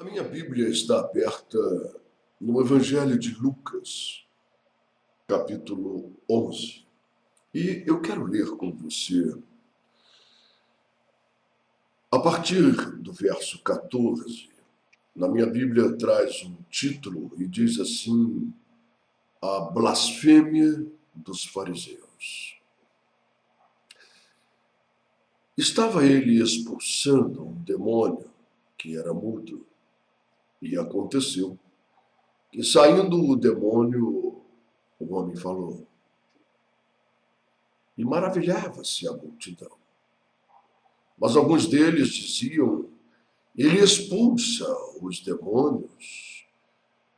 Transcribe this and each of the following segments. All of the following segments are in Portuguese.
A minha Bíblia está aberta no Evangelho de Lucas, capítulo 11. E eu quero ler com você, a partir do verso 14. Na minha Bíblia traz um título e diz assim: A blasfêmia dos fariseus. Estava ele expulsando um demônio que era mudo, e aconteceu que, saindo o demônio, o homem falou. E maravilhava-se a multidão. Mas alguns deles diziam: ele expulsa os demônios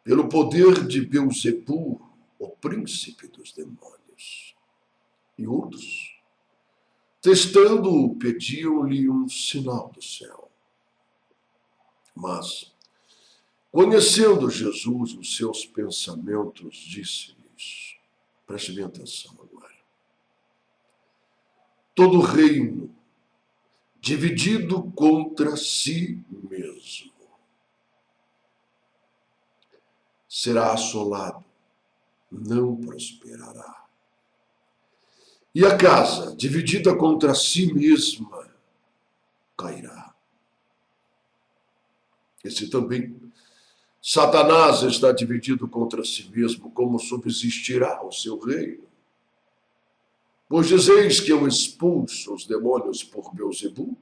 pelo poder de Beelzebul, o príncipe dos demônios. E outros, testando-o, pediam-lhe um sinal do céu. Mas, conhecendo Jesus os seus pensamentos, disse-lhes: preste bem atenção agora. Todo reino dividido contra si mesmo será assolado, não prosperará. E a casa dividida contra si mesma cairá. Esse também, Satanás está dividido contra si mesmo, como subsistirá o seu reino? Pois dizeis que eu expulso os demônios por Beelzebul?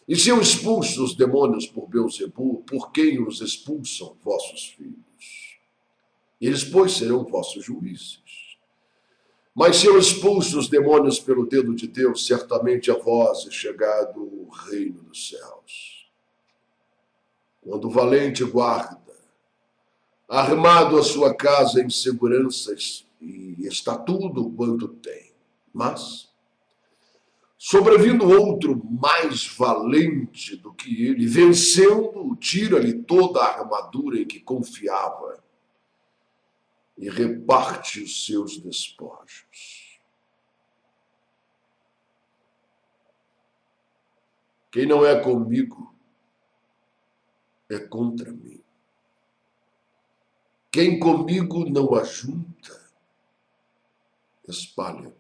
E se eu expulso os demônios por Beelzebul, por quem os expulsam vossos filhos? Eles, pois, serão vossos juízes. Mas se eu expulso os demônios pelo dedo de Deus, certamente a vós é chegado o reino dos céus. Quando o valente guarda, armado a sua casa em seguranças, e está tudo quanto tem. Mas, sobrevindo outro mais valente do que ele, vencendo-o, tira-lhe toda a armadura em que confiava e reparte os seus despojos. Quem não é comigo é contra mim. Quem comigo não ajunta, espalha.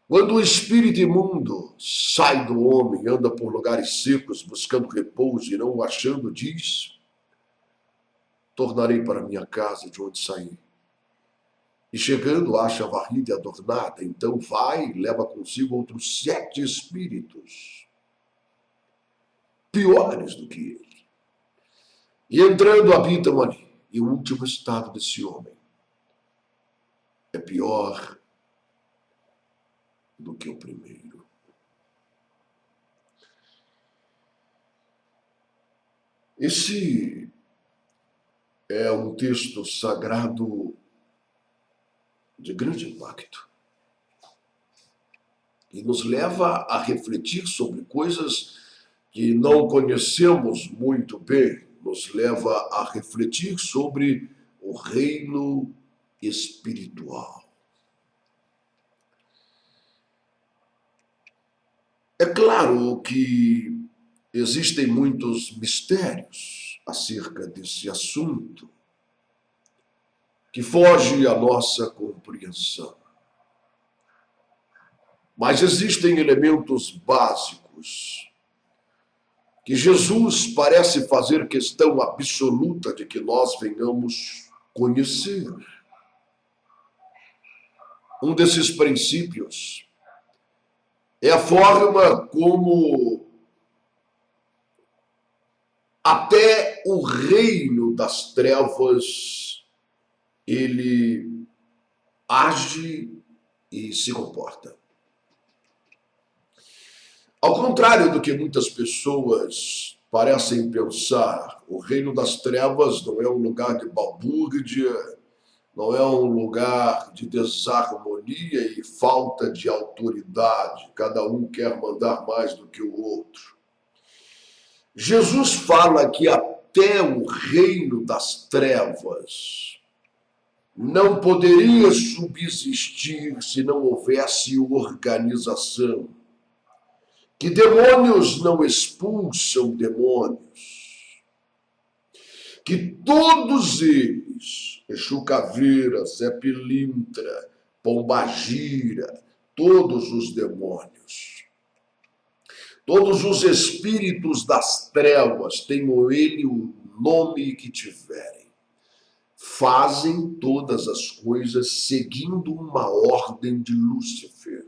Quando o espírito imundo sai do homem, anda por lugares secos, buscando repouso e não o achando, diz: tornarei para minha casa de onde saí. E chegando, acha varrida e adornada, então vai e leva consigo outros 7 espíritos, piores do que ele. E entrando, habitam ali. E o último estado desse homem é pior do que o primeiro. Esse é um texto sagrado de grande impacto e nos leva a refletir sobre coisas que não conhecemos muito bem, nos leva a refletir sobre o reino espiritual. É claro que existem muitos mistérios acerca desse assunto que foge à nossa compreensão. Mas existem elementos básicos que Jesus parece fazer questão absoluta de que nós venhamos conhecer. Um desses princípios é a forma como até o reino das trevas ele age e se comporta. Ao contrário do que muitas pessoas parecem pensar, o reino das trevas não é um lugar de balbúrdia, não é um lugar de desarmonia e falta de autoridade. Cada um quer mandar mais do que o outro. Jesus fala que até o reino das trevas não poderia subsistir se não houvesse organização, que demônios não expulsam demônios, que todos eles, Exu Caveira, Zé Pilintra, Pombagira, todos os demônios, todos os espíritos das trevas, tenham ele o nome que tiverem, fazem todas as coisas seguindo uma ordem de Lúcifer,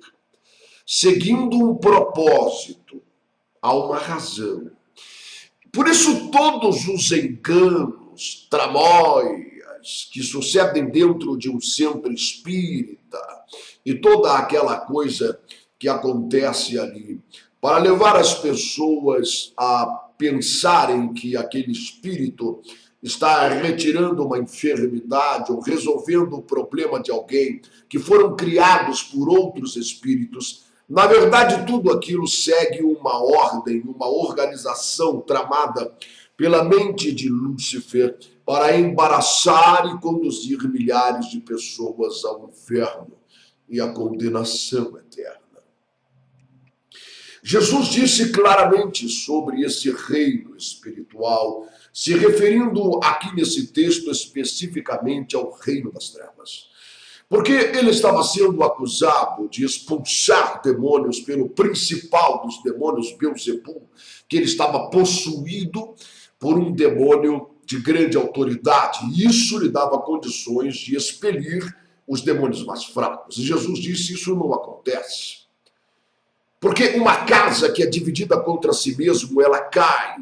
seguindo um propósito, há uma razão. Por isso todos os enganos, tramóias que sucedem dentro de um centro espírita e toda aquela coisa que acontece ali, para levar as pessoas a pensarem que aquele espírito está retirando uma enfermidade ou resolvendo o problema de alguém, que foram criados por outros espíritos. Na verdade, tudo aquilo segue uma ordem, uma organização tramada pela mente de Lúcifer para embaraçar e conduzir milhares de pessoas ao inferno e à condenação eterna. Jesus disse claramente sobre esse reino espiritual, se referindo aqui nesse texto especificamente ao reino das trevas. Porque ele estava sendo acusado de expulsar demônios pelo principal dos demônios, Beelzebul, que ele estava possuído por um demônio de grande autoridade. E isso lhe dava condições de expelir os demônios mais fracos. E Jesus disse: isso não acontece. Porque uma casa que é dividida contra si mesmo, ela cai.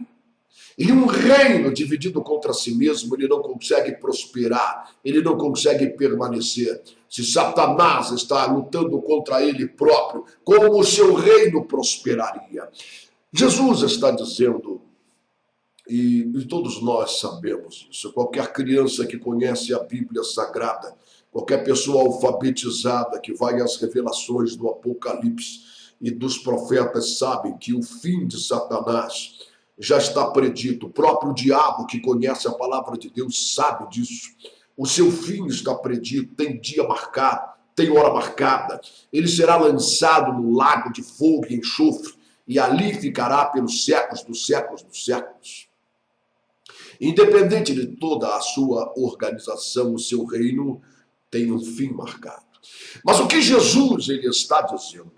E um reino dividido contra si mesmo, ele não consegue prosperar, ele não consegue permanecer. Se Satanás está lutando contra ele próprio, como o seu reino prosperaria? Jesus está dizendo, e todos nós sabemos isso, qualquer criança que conhece a Bíblia Sagrada, qualquer pessoa alfabetizada que vai às revelações do Apocalipse e dos profetas sabem que o fim de Satanás já está predito. O próprio diabo que conhece a palavra de Deus sabe disso. O seu fim está predito, tem dia marcado, tem hora marcada. Ele será lançado no lago de fogo e enxofre e ali ficará pelos séculos dos séculos dos séculos. Independente de toda a sua organização, o seu reino tem um fim marcado. Mas o que Jesus ele está dizendo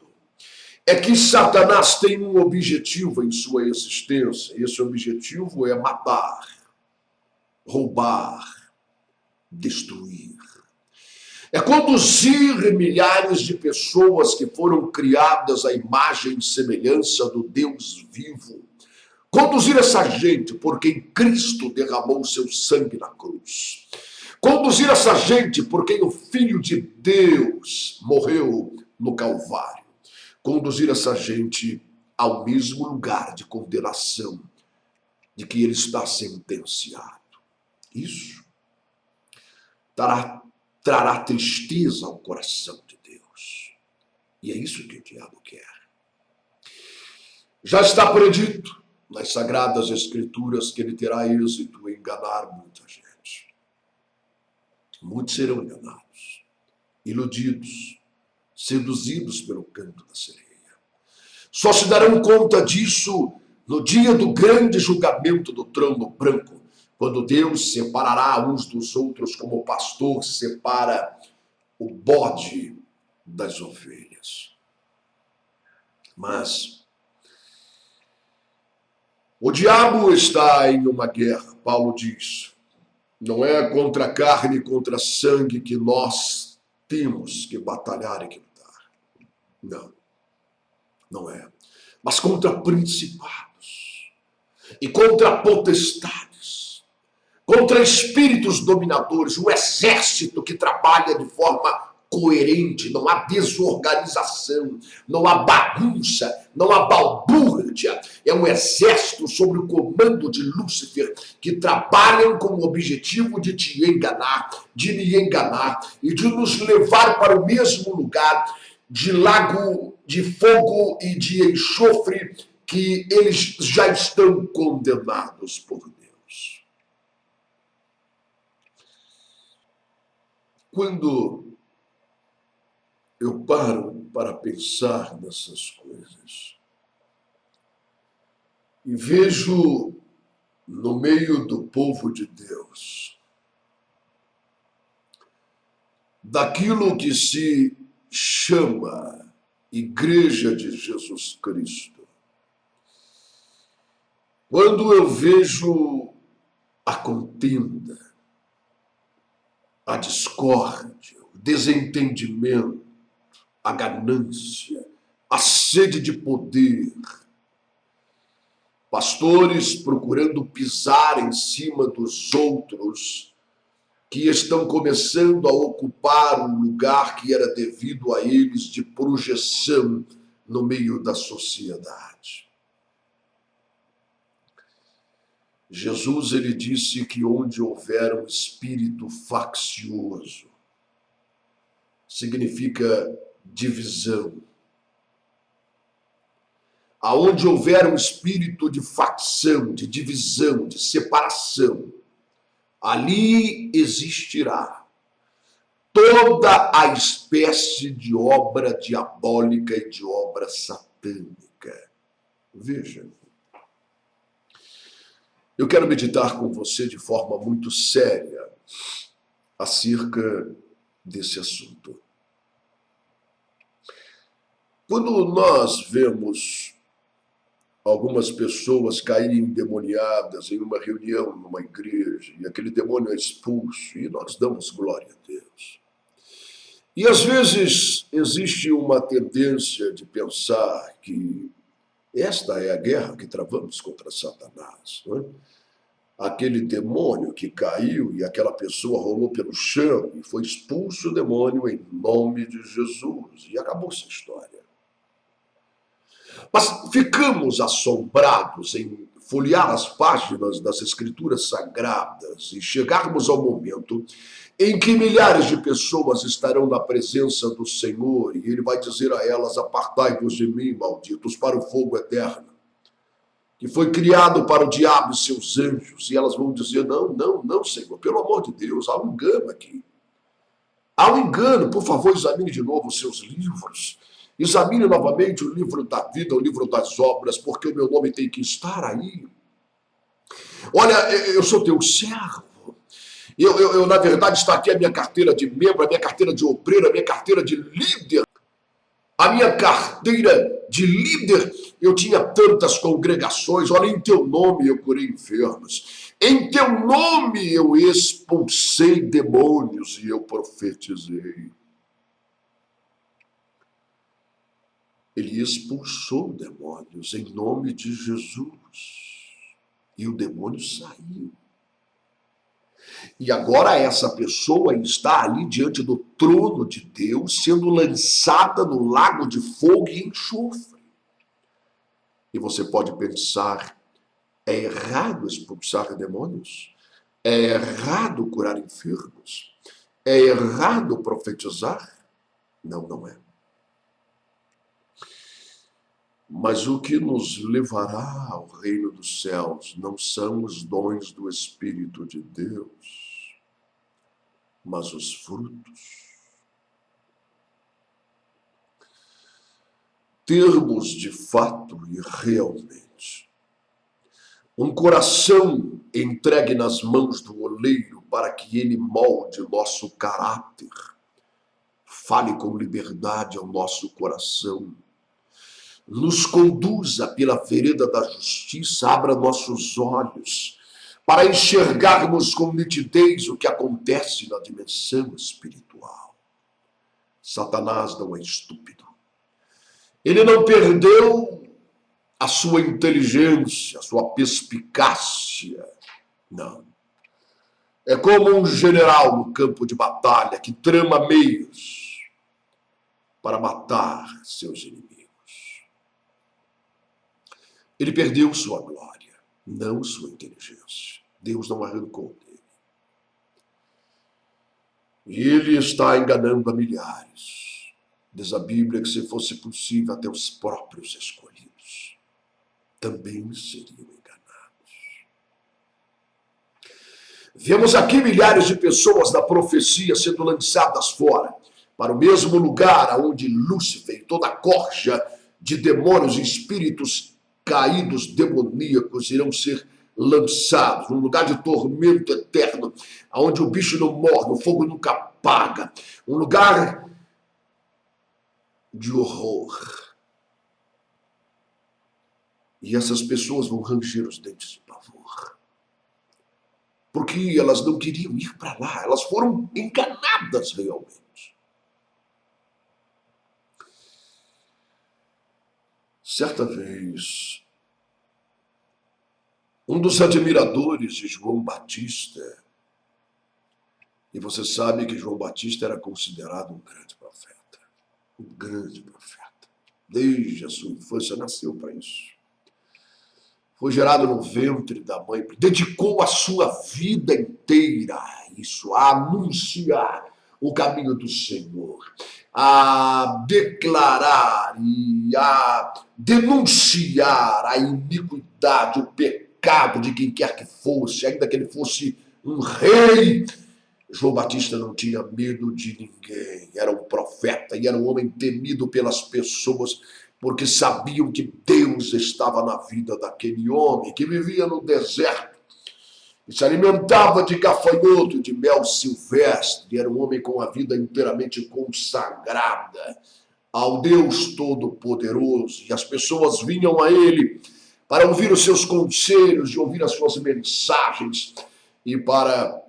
é que Satanás tem um objetivo em sua existência. Esse objetivo é matar, roubar, destruir. É conduzir milhares de pessoas que foram criadas à imagem e semelhança do Deus vivo. Conduzir essa gente por quem Cristo derramou seu sangue na cruz. Conduzir essa gente por quem o Filho de Deus morreu no Calvário. Conduzir essa gente ao mesmo lugar de condenação de que ele está sentenciado. Isso trará tristeza ao coração de Deus. E é isso que o diabo quer. Já está predito nas Sagradas Escrituras que ele terá êxito em enganar muita gente. Muitos serão enganados, iludidos, seduzidos pelo canto da sereia. Só se darão conta disso no dia do grande julgamento do trono branco, quando Deus separará uns dos outros como o pastor separa o bode das ovelhas. Mas o diabo está em uma guerra, Paulo diz. Não é contra a carne e contra sangue que nós temos que batalhar e que lutar. Não, não é. Mas contra principados e contra potestades, contra espíritos dominadores, um exército que trabalha de forma coerente, não há desorganização, não há bagunça, não há balbúrdia. É um exército sob o comando de Lúcifer que trabalham com o objetivo de te enganar, de me enganar e de nos levar para o mesmo lugar de lago de fogo e de enxofre que eles já estão condenados por Deus. Quando eu paro para pensar nessas coisas, e vejo no meio do povo de Deus, daquilo que se chama Igreja de Jesus Cristo, quando eu vejo a contenda, a discórdia, o desentendimento, a ganância, a sede de poder, pastores procurando pisar em cima dos outros que estão começando a ocupar um lugar que era devido a eles de projeção no meio da sociedade. Jesus, ele disse que onde houver um espírito faccioso, significa divisão. Aonde houver um espírito de facção, de divisão, de separação, ali existirá toda a espécie de obra diabólica e de obra satânica. Veja, eu quero meditar com você de forma muito séria acerca desse assunto. Quando nós vemos algumas pessoas caírem endemoniadas em uma reunião, numa igreja, e aquele demônio é expulso, e nós damos glória a Deus. E às vezes existe uma tendência de pensar que esta é a guerra que travamos contra Satanás, não é? Aquele demônio que caiu e aquela pessoa rolou pelo chão e foi expulso o demônio em nome de Jesus. E acabou essa história. Mas ficamos assombrados em folhear as páginas das Escrituras Sagradas e chegarmos ao momento em que milhares de pessoas estarão na presença do Senhor e Ele vai dizer a elas: apartai-vos de mim, malditos, para o fogo eterno, que foi criado para o diabo e seus anjos. E elas vão dizer: não, não, não, Senhor, pelo amor de Deus, há um engano aqui. Há um engano, por favor, examine de novo os seus livros. Examine novamente o livro da vida, o livro das obras, porque o meu nome tem que estar aí. Olha, eu sou teu servo. Na verdade, está aqui a minha carteira de membro, a minha carteira de obreiro, a minha carteira de líder. A minha carteira de líder, eu tinha tantas congregações. Olha, em teu nome eu curei enfermos. Em teu nome eu expulsei demônios e eu profetizei. Ele expulsou demônios em nome de Jesus. E o demônio saiu. E agora essa pessoa está ali diante do trono de Deus, sendo lançada no lago de fogo e enxofre. E você pode pensar: é errado expulsar demônios? É errado curar enfermos? É errado profetizar? Não, não é. Mas o que nos levará ao reino dos céus não são os dons do Espírito de Deus, mas os frutos. Termos de fato e realmente um coração entregue nas mãos do oleiro para que ele molde nosso caráter, fale com liberdade ao nosso coração, nos conduza pela vereda da justiça, abra nossos olhos para enxergarmos com nitidez o que acontece na dimensão espiritual. Satanás não é estúpido. Ele não perdeu a sua inteligência, a sua perspicácia. Não. É como um general no campo de batalha que trama meios para matar seus inimigos. Ele perdeu sua glória, não sua inteligência. Deus não arrancou dele. E ele está enganando a milhares. Diz a Bíblia que, se fosse possível, até os próprios escolhidos também seriam enganados. Vemos aqui milhares de pessoas da profecia sendo lançadas fora, para o mesmo lugar onde Lúcifer e toda a corja de demônios e espíritos caídos demoníacos irão ser lançados num lugar de tormento eterno, onde o bicho não morre, o fogo nunca apaga, um lugar de horror. E essas pessoas vão ranger os dentes de pavor, porque elas não queriam ir para lá, elas foram enganadas realmente. Certa vez, um dos admiradores de João Batista, e você sabe que João Batista era considerado um grande profeta, desde a sua infância nasceu para isso. Foi gerado no ventre da mãe, dedicou a sua vida inteira a isso, a anunciar o caminho do Senhor, a declarar e a denunciar a iniquidade, o pecado de quem quer que fosse, ainda que ele fosse um rei. João Batista não tinha medo de ninguém, era um profeta e era um homem temido pelas pessoas, porque sabiam que Deus estava na vida daquele homem que vivia no deserto e se alimentava de gafanhoto, de mel silvestre. Era um homem com a vida inteiramente consagrada ao Deus Todo-Poderoso, e as pessoas vinham a ele para ouvir os seus conselhos e ouvir as suas mensagens e para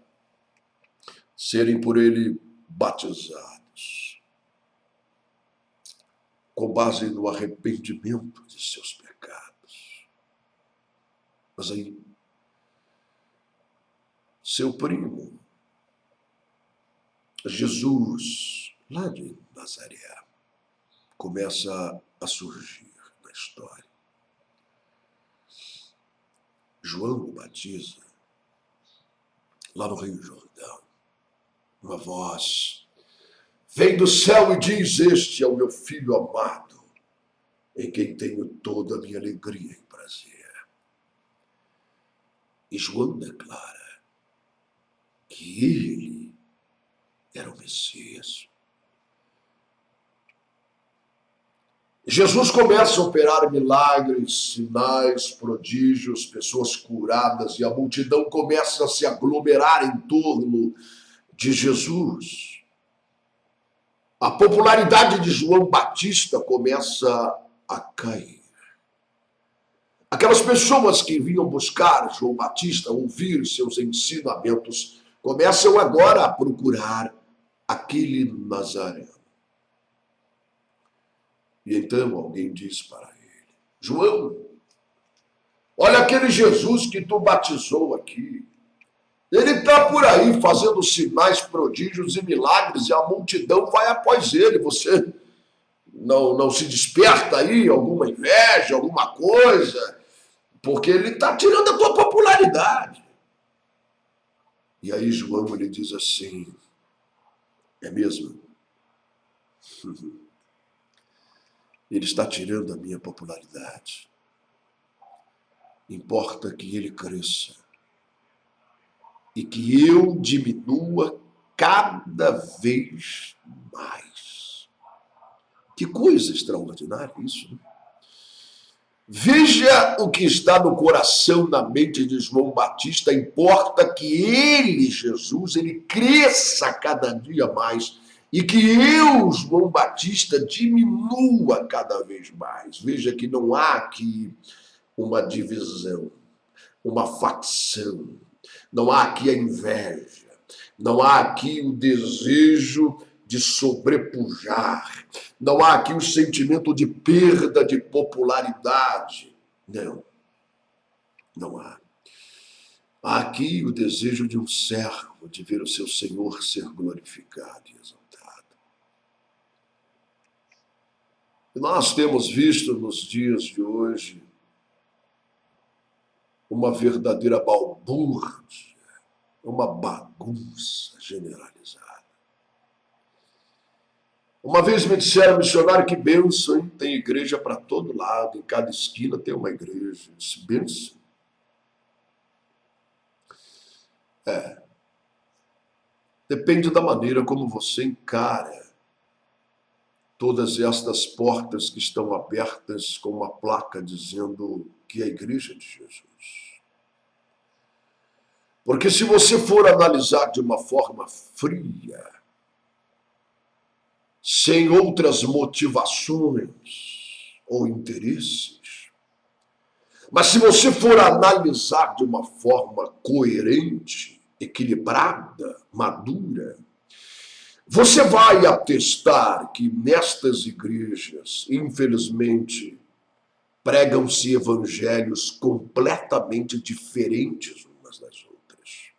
serem por ele batizados, com base no arrependimento de seus pecados. Mas aí, seu primo, Jesus, lá de Nazaré, começa a surgir na história. João o batiza, lá no Rio Jordão. Uma voz vem do céu e diz: este é o meu filho amado, em quem tenho toda a minha alegria e prazer. E João declara que ele era o Messias. Jesus começa a operar milagres, sinais, prodígios, pessoas curadas, e a multidão começa a se aglomerar em torno de Jesus. A popularidade de João Batista começa a cair. Aquelas pessoas que vinham buscar João Batista, ouvir seus ensinamentos, começam agora a procurar aquele Nazareno. E então alguém diz para ele: João, olha aquele Jesus que tu batizou aqui. Ele está por aí fazendo sinais, prodígios e milagres, e a multidão vai após ele. Você não se desperta aí alguma inveja, alguma coisa, porque ele está tirando a tua popularidade. E aí João ele diz assim: é mesmo? Ele está tirando a minha popularidade. Importa que ele cresça e que eu diminua cada vez mais. Que coisa extraordinária isso, né? Veja o que está no coração, na mente de João Batista. Importa que ele, Jesus, ele cresça cada dia mais e que eu, João Batista, diminua cada vez mais. Veja que não há aqui uma divisão, uma facção, não há aqui a inveja, não há aqui o desejo de sobrepujar, não há aqui o sentimento de perda de popularidade. Não há. Há aqui o desejo de um servo de ver o seu Senhor ser glorificado e exaltado. E nós temos visto nos dias de hoje uma verdadeira balbúrdia, uma bagunça generalizada. Uma vez me disseram, missionário, que bênção, hein? Tem igreja para todo lado, em cada esquina tem uma igreja. Isso, bênção. Depende da maneira como você encara todas estas portas que estão abertas com uma placa dizendo que é a igreja de Jesus. Porque se você for analisar de uma forma fria, sem outras motivações ou interesses, mas se você for analisar de uma forma coerente, equilibrada, madura, você vai atestar que nestas igrejas, infelizmente, pregam-se evangelhos completamente diferentes umas das outras.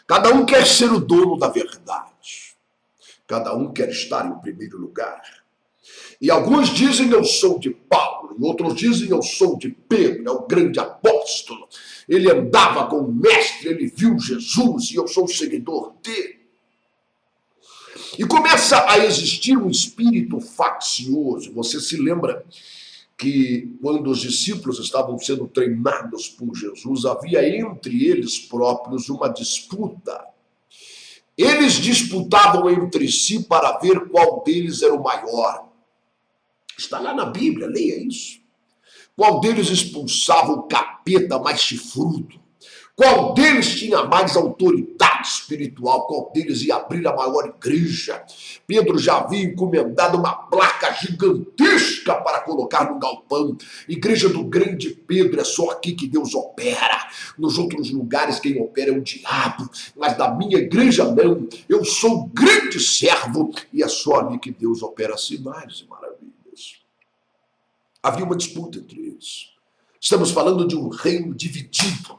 Cada um quer ser o dono da verdade. Cada um quer estar em primeiro lugar. E alguns dizem eu sou de Paulo, e outros dizem eu sou de Pedro, é o grande apóstolo. Ele andava com o mestre, ele viu Jesus e eu sou o seguidor dele. E começa a existir um espírito faccioso. Você se lembra que quando os discípulos estavam sendo treinados por Jesus, havia entre eles próprios uma disputa. Eles disputavam entre si para ver qual deles era o maior. Está lá na Bíblia, leia isso. Qual deles expulsava o capeta mais chifrudo? Qual deles tinha mais autoridade espiritual? Qual deles ia abrir a maior igreja? Pedro já havia encomendado uma placa gigantesca para colocar no galpão. Igreja do grande Pedro, é só aqui que Deus opera. Nos outros lugares quem opera é o diabo. Mas da minha igreja não. Eu sou o grande servo e é só ali que Deus opera sinais e maravilhas. Havia uma disputa entre eles. Estamos falando de um reino dividido.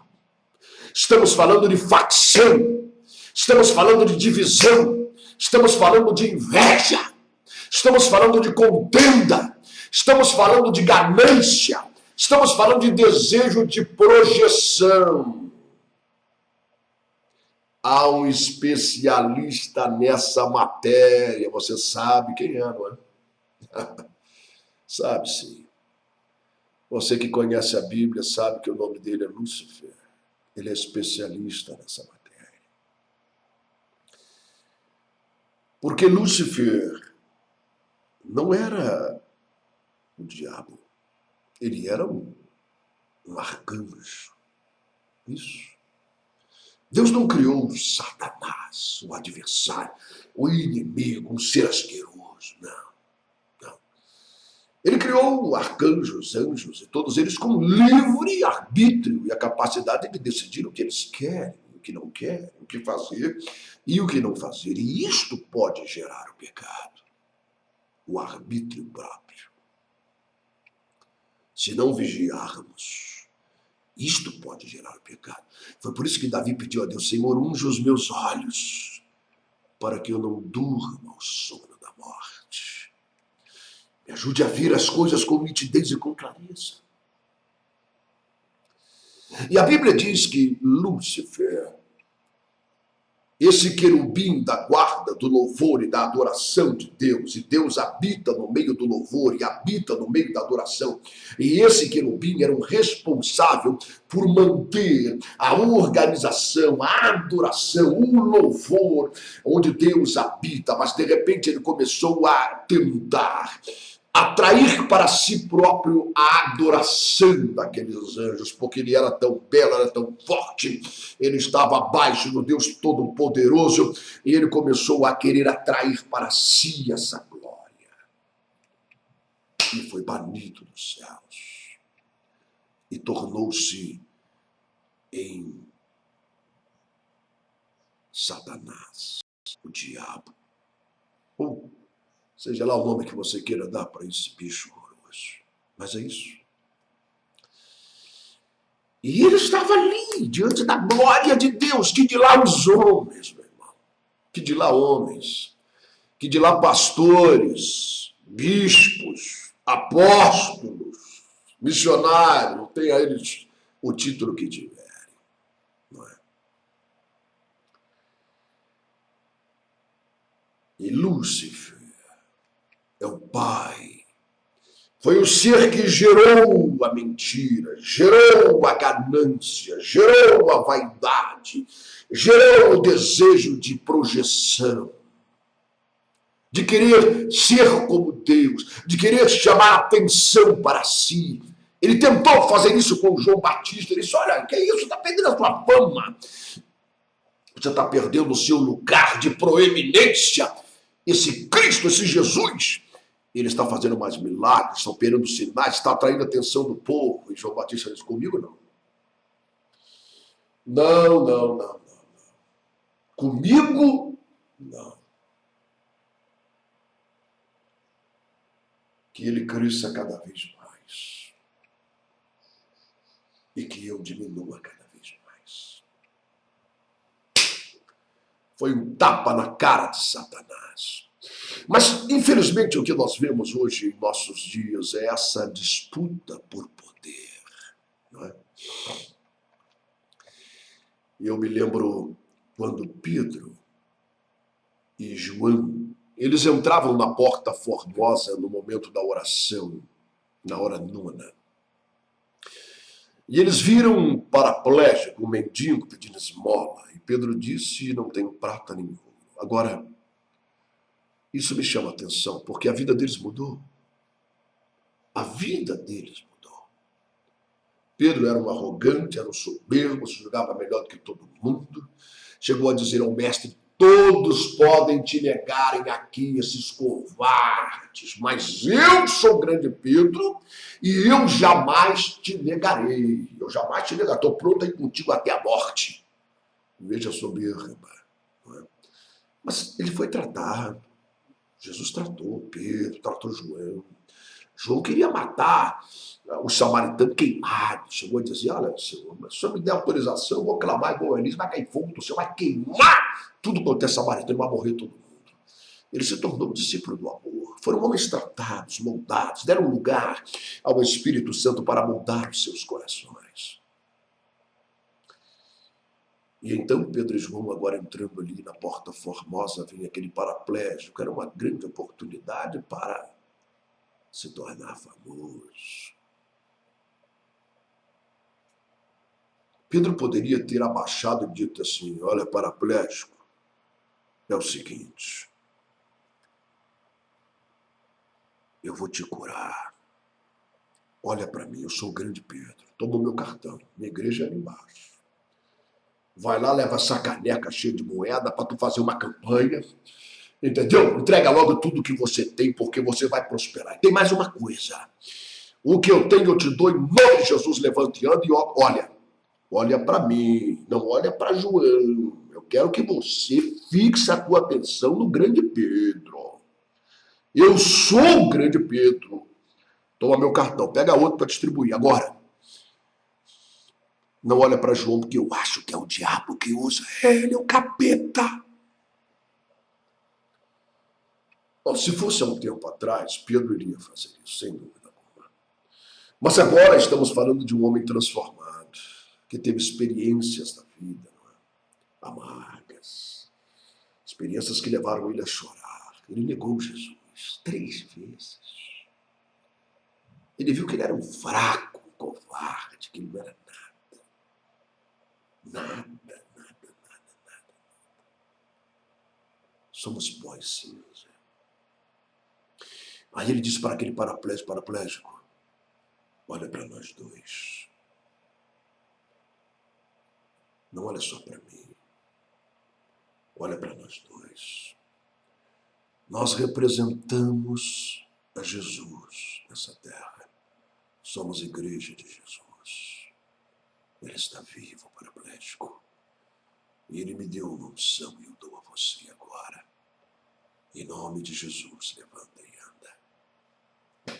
Estamos falando de facção, estamos falando de divisão, estamos falando de inveja, estamos falando de contenda, estamos falando de ganância, estamos falando de desejo de projeção. Há um especialista nessa matéria, você sabe quem é, não é? Sabe sim. Você que conhece a Bíblia sabe que o nome dele é Lúcifer. Ele é especialista nessa matéria. Porque Lúcifer não era o diabo. Ele era um arcanjo. Isso. Deus não criou o Satanás, o adversário, o inimigo, um ser asqueroso. Não. Ele criou arcanjos, anjos, e todos eles com livre arbítrio e a capacidade de decidir o que eles querem, o que não querem, o que fazer e o que não fazer. E isto pode gerar o pecado, o arbítrio próprio. Se não vigiarmos, isto pode gerar o pecado. Foi por isso que Davi pediu a Deus: Senhor, unge os meus olhos, para que eu não durma o sono da morte. Me ajude a ver as coisas com nitidez e com clareza. E a Bíblia diz que Lúcifer, esse querubim da guarda, do louvor e da adoração de Deus, e Deus habita no meio do louvor e habita no meio da adoração, e esse querubim era o responsável por manter a organização, a adoração, o louvor, onde Deus habita, mas de repente ele começou a tentar atrair para si próprio a adoração daqueles anjos, porque ele era tão belo, era tão forte, ele estava abaixo do Deus Todo-Poderoso, e ele começou a querer atrair para si essa glória. E foi banido dos céus, e tornou-se em Satanás, o diabo, ou seja lá o nome que você queira dar para esse bicho horroroso. Mas é isso. E ele estava ali, diante da glória de Deus, que de lá os homens, meu irmão, que de lá homens, que de lá pastores, bispos, apóstolos, missionários, tenha eles o título que tiverem, não é? E Lúcifer é o pai. Foi o ser que gerou a mentira, gerou a ganância, gerou a vaidade, gerou o desejo de projeção. de querer ser como Deus, de querer chamar atenção para si. Ele tentou fazer isso com João Batista. Ele disse: olha, que isso? Está perdendo a tua fama. Você está perdendo o seu lugar de proeminência. Esse Cristo, esse Jesus, ele está fazendo mais milagres, está operando sinais, está atraindo a atenção do povo. E João Batista disse: comigo não. Não, não, não, não. Comigo, não. Que ele cresça cada vez mais. E que eu diminua cada vez mais. Foi um tapa na cara de Satanás. Mas, infelizmente, o que nós vemos hoje em nossos dias é essa disputa por poder. Não é? Eu me lembro quando Pedro e João, eles entravam na Porta Formosa no momento da oração, na hora nona. E eles viram um paraplégico, um mendigo pedindo esmola. E Pedro disse: não tenho prata nenhuma. Agora, isso me chama a atenção, porque a vida deles mudou. A vida deles mudou. Pedro era um arrogante, era um soberbo, se julgava melhor do que todo mundo. Chegou a dizer ao mestre: todos podem te negarem aqui, esses covardes, mas eu sou o grande Pedro e eu jamais te negarei. Eu jamais te negarei. Estou pronto a ir contigo até a morte. Veja a soberba. Não é? Mas ele foi tratado. Jesus tratou Pedro, tratou João. João queria matar o samaritano queimado. Chegou a dizer: olha, Senhor, mas se o Senhor me der autorização, eu vou clamar igual a Elias, vai cair fogo do céu, vai queimar tudo quanto é samaritano, vai morrer todo mundo. Ele se tornou um discípulo do amor. Foram homens tratados, moldados, deram lugar ao Espírito Santo para moldar os seus corações. E então Pedro e João, agora entrando ali na Porta Formosa, vem aquele paraplégico. Era uma grande oportunidade para se tornar famoso. Pedro poderia ter abaixado e dito assim: olha, paraplégico, é o seguinte, eu vou te curar. Olha para mim, eu sou o grande Pedro. Toma o meu cartão, minha igreja é ali embaixo. Vai lá, leva essa caneca cheia de moeda para tu fazer uma campanha. Entendeu? Entrega logo tudo que você tem, porque você vai prosperar. E tem mais uma coisa. O que eu tenho eu te dou em nome de Jesus. Levante e anda e olha para mim, não olha para João. Eu quero que você fixe a tua atenção no grande Pedro. Eu sou o grande Pedro. Toma meu cartão, pega outro para distribuir. Agora, não olha para João, porque eu acho que é o diabo que usa ele, é o capeta. Bom, se fosse há um tempo atrás, Pedro iria fazer isso, sem dúvida alguma. Mas agora estamos falando de um homem transformado, que teve experiências da vida, não é? Amargas, experiências que levaram ele a chorar. Ele negou Jesus 3 vezes. Ele viu que ele era um fraco, um covarde, que ele não era nada. Nada. Somos pó e cinza. Aí ele disse para aquele paraplégico: olha para nós dois. Não olha só para mim. Olha para nós dois. Nós representamos a Jesus nessa terra. Somos igreja de Jesus. Ele está vivo, paraplégico. E ele me deu uma unção e eu dou a você agora. Em nome de Jesus, levanta e anda.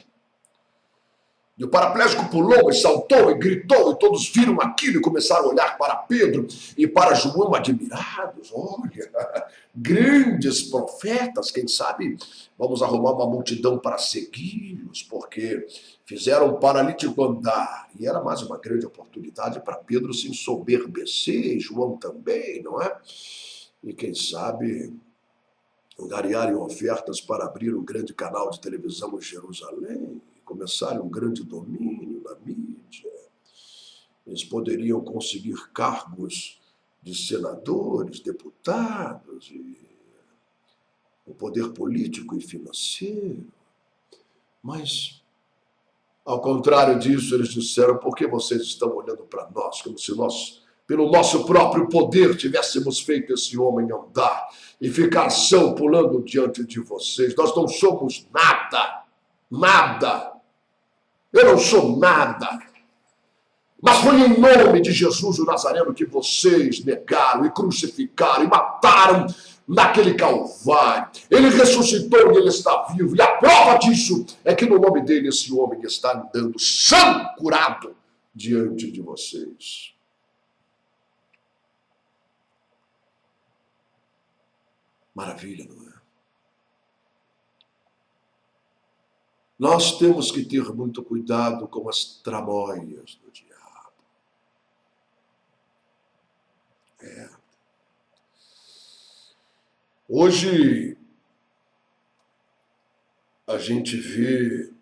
E o paraplégico pulou e saltou e gritou, e todos viram aquilo e começaram a olhar para Pedro e para João admirados. Olha, grandes profetas, quem sabe vamos arrumar uma multidão para segui-los, porque fizeram o paralítico andar. E era mais uma grande oportunidade para Pedro se ensoberbecer, João também, não é? E quem sabe angariarem ofertas para abrir um grande canal de televisão em Jerusalém, começarem um grande domínio na mídia. Eles poderiam conseguir cargos de senadores, deputados, e o poder político e financeiro. Mas, ao contrário disso, eles disseram: por que vocês estão olhando para nós, como se nós, pelo nosso próprio poder, tivéssemos feito esse homem andar e ficar são pulando diante de vocês? Nós não somos nada, nada. Eu não sou nada. Mas foi em nome de Jesus o Nazareno que vocês negaram e crucificaram e mataram naquele Calvário. Ele ressuscitou e ele está vivo. E a prova disso é que no nome dele esse homem está andando são, curado diante de vocês. Maravilha, não é? Nós temos que ter muito cuidado com as tramóias do diabo. Hoje, a gente vê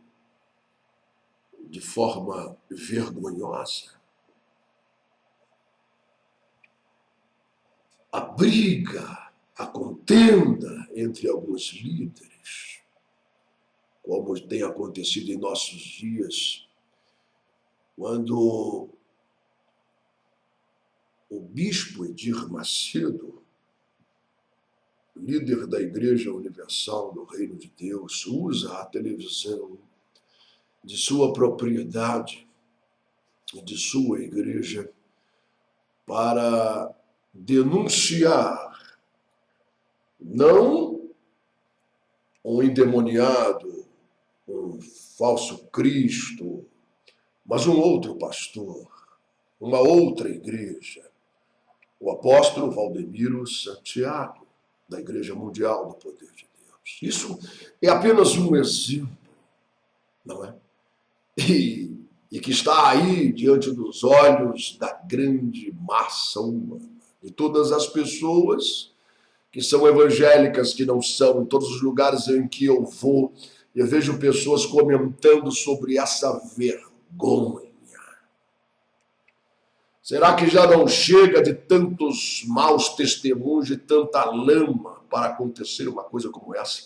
de forma vergonhosa a briga, a contenda entre alguns líderes, como tem acontecido em nossos dias, quando o bispo Edir Macedo, líder da Igreja Universal do Reino de Deus, usa a televisão de sua propriedade, de sua igreja, para denunciar não um endemoniado, um falso Cristo, mas um outro pastor, uma outra igreja, o apóstolo Valdemiro Santiago, da Igreja Mundial do Poder de Deus. Isso é apenas um exemplo, não é? E que está aí diante dos olhos da grande massa humana, de todas as pessoas que são evangélicas, que não são, em todos os lugares em que eu vou, eu vejo pessoas comentando sobre essa vergonha. Será que já não chega de tantos maus testemunhos, de tanta lama para acontecer uma coisa como essa?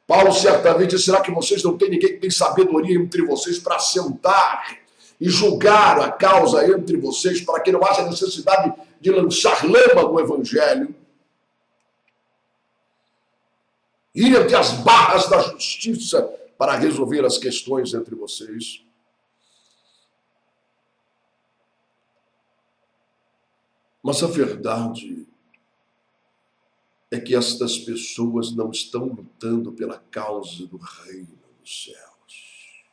Paulo certamente disse: será que vocês não têm ninguém que tem sabedoria entre vocês para sentar e julgar a causa entre vocês, para que não haja necessidade de lançar lama no evangelho? Ir entre as barras da justiça para resolver as questões entre vocês. Mas a verdade é que estas pessoas não estão lutando pela causa do reino dos céus.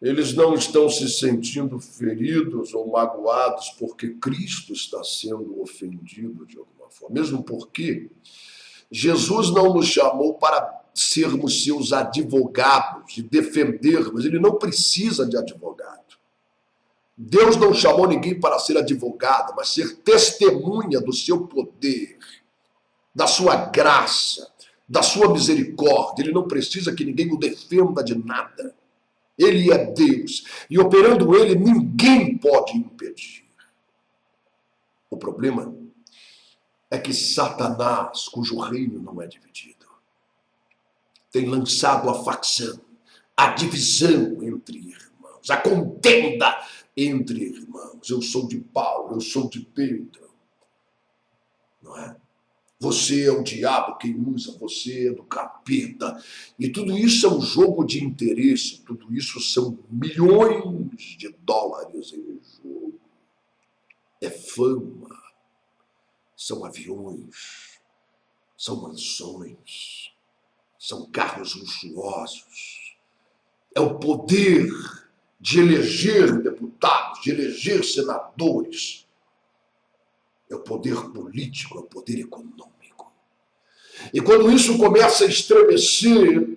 Eles não estão se sentindo feridos ou magoados porque Cristo está sendo ofendido de alguma forma. Mesmo porque Jesus não nos chamou para sermos seus advogados e defendermos. Ele não precisa de advogado. Deus não chamou ninguém para ser advogado, mas ser testemunha do seu poder, da sua graça, da sua misericórdia. Ele não precisa que ninguém o defenda de nada. Ele é Deus. E operando ele, ninguém pode impedir. O problema é que Satanás, cujo reino não é dividido, tem lançado a facção, a divisão entre irmãos, a contenda entre irmãos. Eu sou de Paulo, eu sou de Pedro. Não é? Você é o diabo quem usa, você é do capeta. E tudo isso é um jogo de interesse, tudo isso são milhões de dólares em jogo. É fama, são aviões, são mansões, são carros luxuosos. É o poder de eleger deputados, de eleger senadores. É o poder político, é o poder econômico. E quando isso começa a estremecer,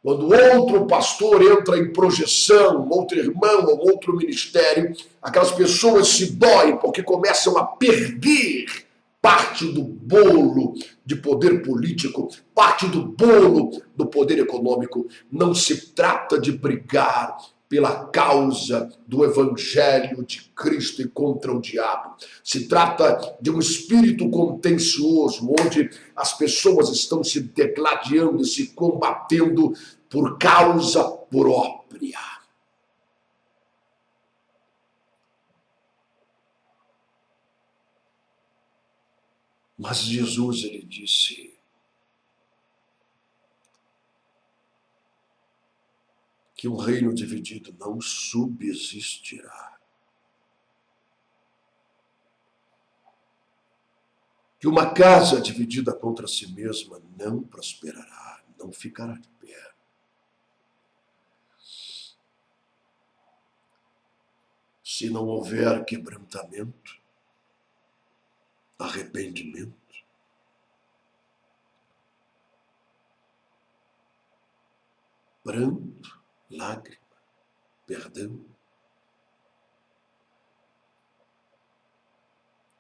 quando outro pastor entra em projeção, outro irmão ou outro ministério, aquelas pessoas se doem porque começam a perder parte do bolo de poder político, parte do bolo do poder econômico. Não se trata de brigar pela causa do Evangelho de Cristo e contra o diabo. Se trata de um espírito contencioso, onde as pessoas estão se degladiando e se combatendo por causa própria. Mas Jesus, ele disse que um reino dividido não subsistirá. Que uma casa dividida contra si mesma não prosperará, não ficará de pé. Se não houver quebrantamento, arrependimento, pranto, lágrima, perdão.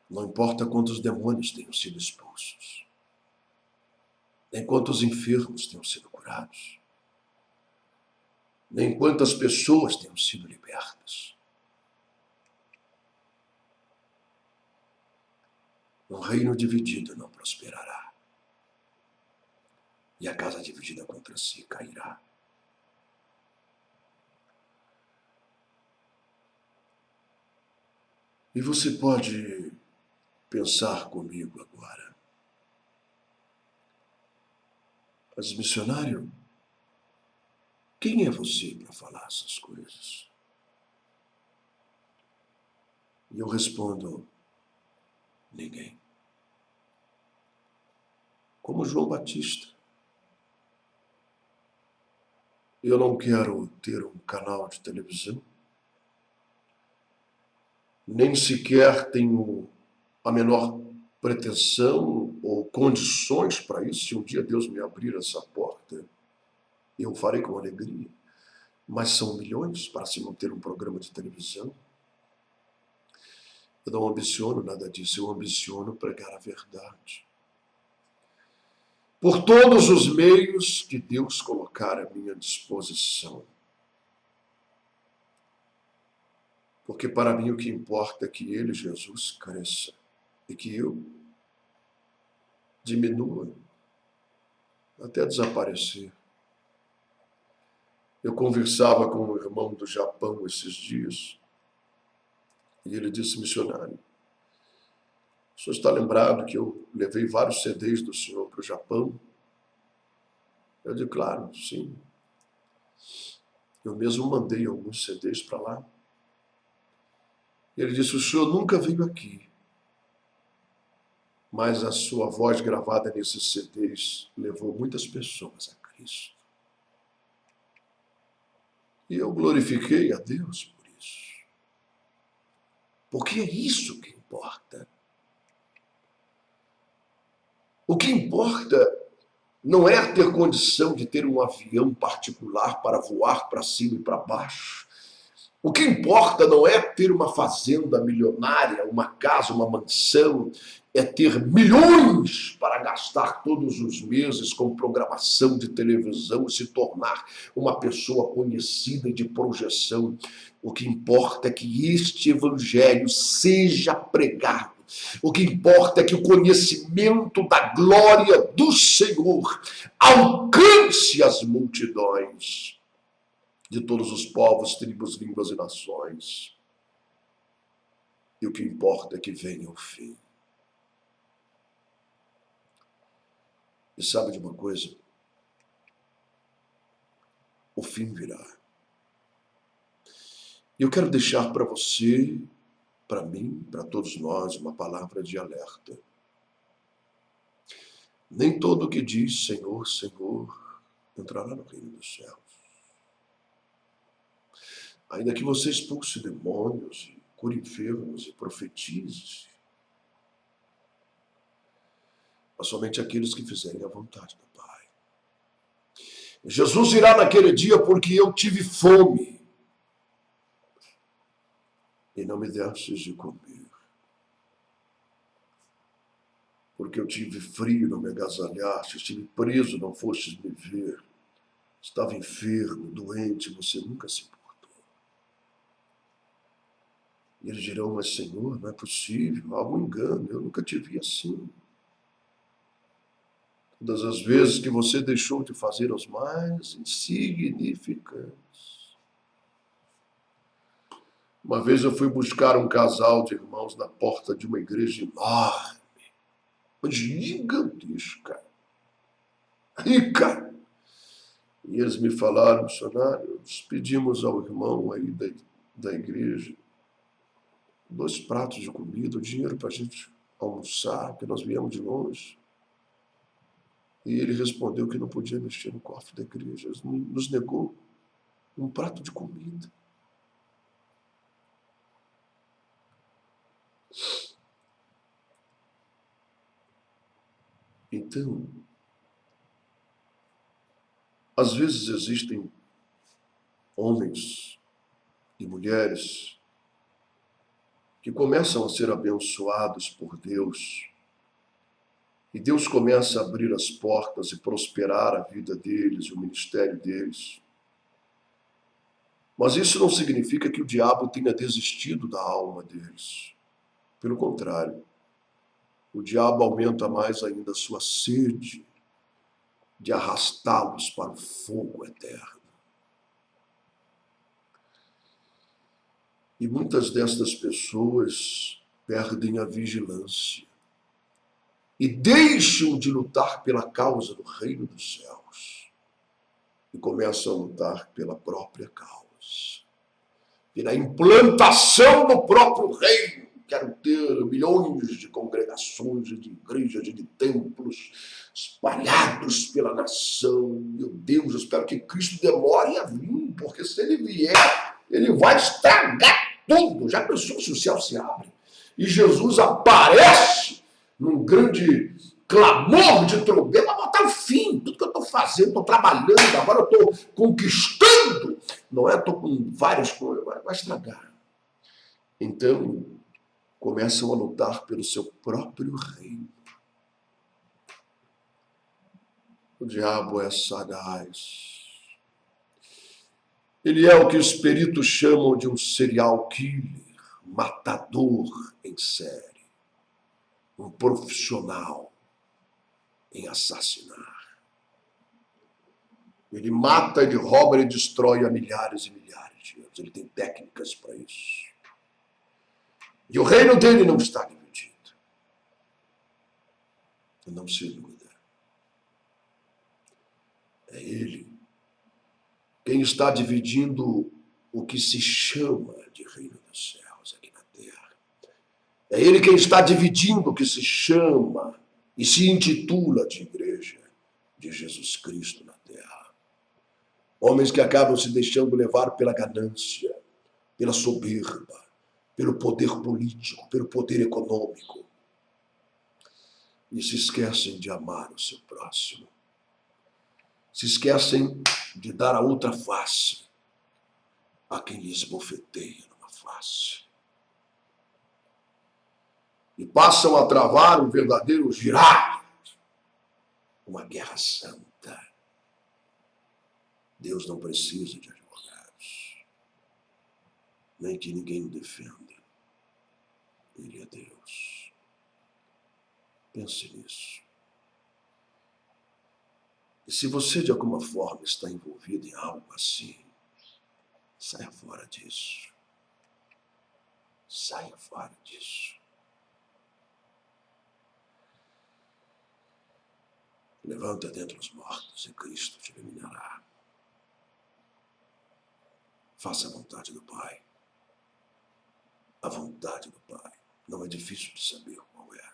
Não importa quantos demônios tenham sido expulsos, nem quantos enfermos tenham sido curados, nem quantas pessoas tenham sido libertas. Um reino dividido não prosperará, e a casa dividida contra si cairá. E você pode pensar comigo agora. Mas, missionário, quem é você para falar essas coisas? E eu respondo, ninguém. Como João Batista. Eu não quero ter um canal de televisão, nem sequer tenho a menor pretensão ou condições para isso. Se um dia Deus me abrir essa porta, eu farei com alegria. Mas são milhões para se manter um programa de televisão. Eu não ambiciono nada disso, eu ambiciono pregar a verdade. Por todos os meios que Deus colocar à minha disposição. Porque para mim o que importa é que Ele, Jesus, cresça e que eu diminua até desaparecer. Eu conversava com um irmão do Japão esses dias e ele disse, missionário, o senhor está lembrado que eu levei vários CDs do senhor para o Japão? Eu digo, claro, sim. Eu mesmo mandei alguns CDs para lá. Ele disse, o senhor nunca veio aqui, mas a sua voz gravada nesses CDs levou muitas pessoas a Cristo. E eu glorifiquei a Deus por isso. Porque é isso que importa. O que importa não é ter condição de ter um avião particular para voar para cima e para baixo. O que importa não é ter uma fazenda milionária, uma casa, uma mansão, é ter milhões para gastar todos os meses com programação de televisão e se tornar uma pessoa conhecida e de projeção. O que importa é que este evangelho seja pregado. O que importa é que o conhecimento da glória do Senhor alcance as multidões de todos os povos, tribos, línguas e nações. E o que importa é que venha o fim. E sabe de uma coisa? O fim virá. E eu quero deixar para você, para mim, para todos nós, uma palavra de alerta. Nem todo o que diz Senhor, Senhor, entrará no reino dos céus. Ainda que você expulse demônios, e cure enfermos e profetize, mas somente aqueles que fizerem a vontade do Pai. Jesus irá naquele dia porque eu tive fome e não me destes de comer. Porque eu tive frio, não me agasalhaste, estive preso, não fostes me ver. Estava enfermo, doente, você nunca se importou. E eles dirão, mas Senhor, não é possível, há algum engano, eu nunca te vi assim. Todas as vezes que você deixou de fazer os mais insignificantes. Uma vez eu fui buscar um casal de irmãos na porta de uma igreja enorme, gigantesca, rica. E eles me falaram, missionário, nós pedimos ao irmão aí da igreja 2 pratos de comida, o dinheiro para a gente almoçar, porque nós viemos de longe. E ele respondeu que não podia mexer no cofre da igreja, nos negou um prato de comida. Então, às vezes existem homens e mulheres que começam a ser abençoados por Deus, e Deus começa a abrir as portas e prosperar a vida deles, o ministério deles. Mas isso não significa que o diabo tenha desistido da alma deles. Pelo contrário, o diabo aumenta mais ainda a sua sede de arrastá-los para o fogo eterno. E muitas destas pessoas perdem a vigilância e deixam de lutar pela causa do reino dos céus e começam a lutar pela própria causa, pela implantação do próprio reino. Quero ter milhões de congregações, de igrejas, de templos espalhados pela nação. Meu Deus, eu espero que Cristo demore a vir, porque se ele vier, ele vai estragar tudo. Já pensou se o céu se abre e Jesus aparece num grande clamor de trombeta para botar o fim. Tudo que eu estou fazendo, estou trabalhando, agora eu estou conquistando. Não é? Estou com várias coisas, vai estragar. Então, começam a lutar pelo seu próprio reino. O diabo é sagaz. Ele é o que os peritos chamam de um serial killer, matador em série, um profissional em assassinar. Ele mata, ele rouba, ele destrói há milhares e milhares de anos. Ele tem técnicas para isso. E o reino dele não está dividido. Não se iluda. É ele quem está dividindo o que se chama de reino dos céus aqui na terra. É ele quem está dividindo o que se chama e se intitula de igreja de Jesus Cristo na terra. Homens que acabam se deixando levar pela ganância, pela soberba, pelo poder político, pelo poder econômico. E se esquecem de amar o seu próximo. Se esquecem de dar a outra face a quem lhes bofeteia numa face. E passam a travar um verdadeiro girar, uma guerra santa. Deus não precisa de advogados, nem que ninguém o defenda. Ele é Deus. Pense nisso. E se você de alguma forma está envolvido em algo assim, saia fora disso. Saia fora disso. Levanta dentre os mortos e Cristo te iluminará. Faça a vontade do Pai. A vontade do Pai. Não é difícil de saber qual é.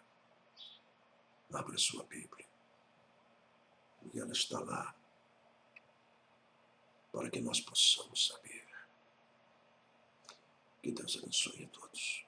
Abra a sua Bíblia. E ela está lá para que nós possamos saber. Que Deus abençoe a todos.